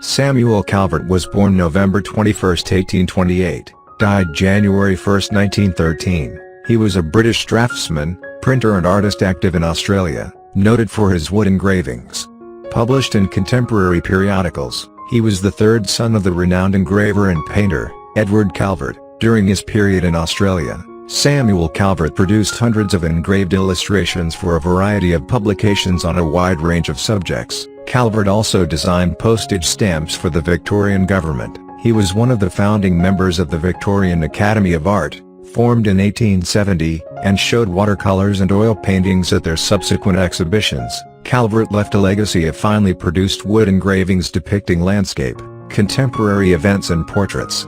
Samuel Calvert was born November 21, 1828, died January 1, 1913. He was a British draftsman, printer and artist active in Australia, noted for his wood engravings. Published in contemporary periodicals, he was the third son of the renowned engraver and painter, Edward Calvert. During his period in Australia, Samuel Calvert produced hundreds of engraved illustrations for a variety of publications on a wide range of subjects. Calvert also designed postage stamps for the Victorian government. He was one of the founding members of the Victorian Academy of Art, formed in 1870, and showed watercolours and oil paintings at their subsequent exhibitions. Calvert left a legacy of finely produced wood engravings depicting landscape, contemporary events and portraits.